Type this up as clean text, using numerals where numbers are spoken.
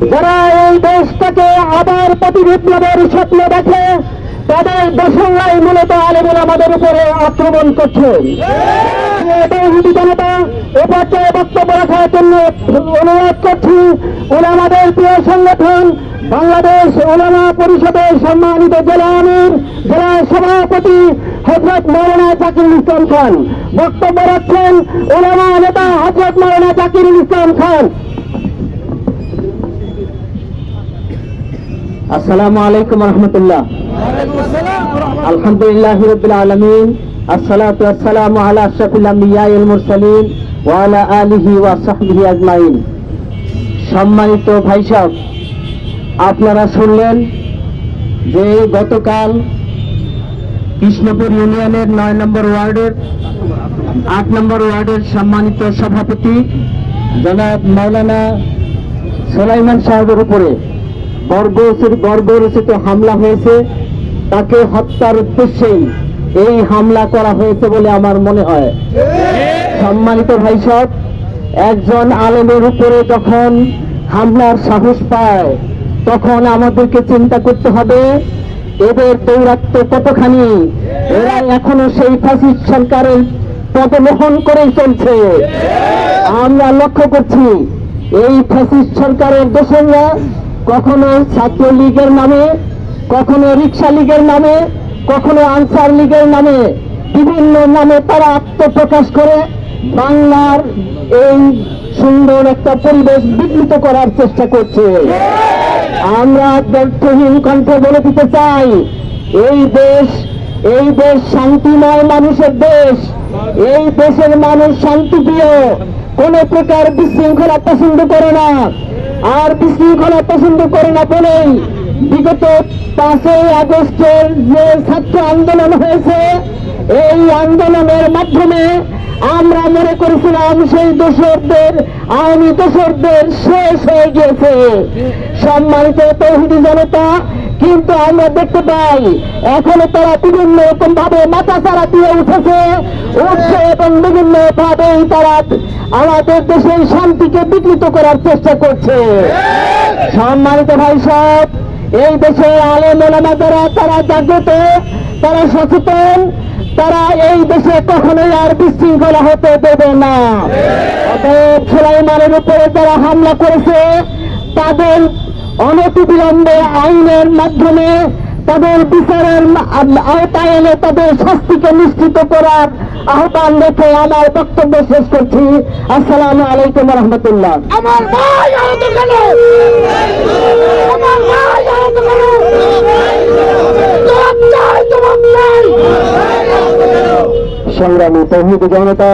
যারা এই দেশটাকে আবার প্রতি বিপ্লবের স্বপ্ন দেখে তাদের দোসররাই মূলত আলেমুল আমাদের উপরে আক্রমণ করছে। তৌহিদি জনতা এ পর্যায়ে বক্তব্য রাখার জন্য অনুরোধ করছি উলামাদের প্রিয় সংগঠন বাংলাদেশ উলামা পরিষদের সম্মানিত জেলা আমির জেলা সভাপতি হযরত মাওলানা জাকিরুল ইসলাম খান বক্তব্য রাখছেন। উলামা নেতা হযরত মাওলানা জাকিরুল ইসলাম খান। আসসালামু আলাইকুম ওয়া রাহমাতুল্লাহ। আলহামদুলিল্লাহি রাব্বিল আলামিন, আসসালাতু ওয়াসসালামু আলা আশরাফিল আমবিয়া ওয়াল মুরসালিন ওয়া আলা আলিহি ওয়া সাহবিহি আজমাইন। সম্মানিত ভাই সাহেব, আপনারা শুনলেন যে গতকাল কৃষ্ণপুর ইউনিয়নের 9 নম্বর ওয়ার্ডের 8 নম্বর ওয়ার্ডের সম্মানিত সভাপতি জনাব মাওলানা সুলাইমান সাহেবের উপরে বর্বরচিত হামলা হয়েছে। তাকে হত্যার উদ্দেশ্যেই এই হামলা করা হয়েছে বলে আমার মনে হয়। সম্মানিত ভাই সাহেব, একজন আলেমের উপরে যখন হামলার সাহস পায় তখন আমাদেরকে চিন্তা করতে হবে এদের দৌরাত্ম্য কতখানি। এরা এখনো সেই ফ্যাসিস্ট সরকারের পদলোহন করেই চলছে। আমরা লক্ষ্য করছি এই ফ্যাসিস্ট সরকারের দোসররা কখনো ছাত্রলীগের নামে, কখনো রিক্সা লীগের নামে, কখনো আনসার লীগের নামে বিভিন্ন নামে তারা আত্মপ্রকাশ করে বাংলার এই সুন্দর একটা পরিবেশ বিঘ্নিত করার চেষ্টা করছে। আমরা ব্যর্থহীন কণ্ঠে বলে দিতে চাই এই দেশ শান্তিময় মানুষের দেশ। এই দেশের মানুষ শান্তিপ্রিয়, কোন প্রকার বিশৃঙ্খলা পছন্দ করে না। আর বিশৃঙ্খলা পছন্দ করে না বলেই বিগত 5ই আগস্টের যে ছাত্র আন্দোলন হয়েছে এই আন্দোলনের মাধ্যমে আমরা মনে করেছিলাম সেই দোসরদের আওয়ামী দোসরদের শেষ হয়ে গিয়েছে। সম্মানিত তৌহিদি জনতা, কিন্তু আমরা দেখতে পাই এখনো তারা বিভিন্ন রকম ভাবে মাথা চারা দিয়ে উঠছে এবং বিভিন্ন ভাবেই তারা আমাদের দেশের শান্তিকে বিঘ্নিত করার চেষ্টা করছে। সম্মানিত ভাই সাহেব, এই দেশের আলেম ওলামা যারা তারা জাগ্রত, তারা সচেতন, তারা এই দেশে কখনোই আর বিশৃঙ্খলা হতে দেবে না। অতএব সুলাইমানের উপরে যারা হামলা করেছে তাদের অনতিবিলম্বে আইনের মাধ্যমে তাদের বিচারের আওতায় এনে তাদের শাস্তিকে নিশ্চিত করার আহ্বান রেখে আমার বক্তব্য শেষ করছি। আসসালামু আলাইকুম ওয়া রাহমাতুল্লাহ। আমার ভাই আহত কেন? আমার ভাই আহত কেন? সংগ্রামী তৌহিদি জনতা,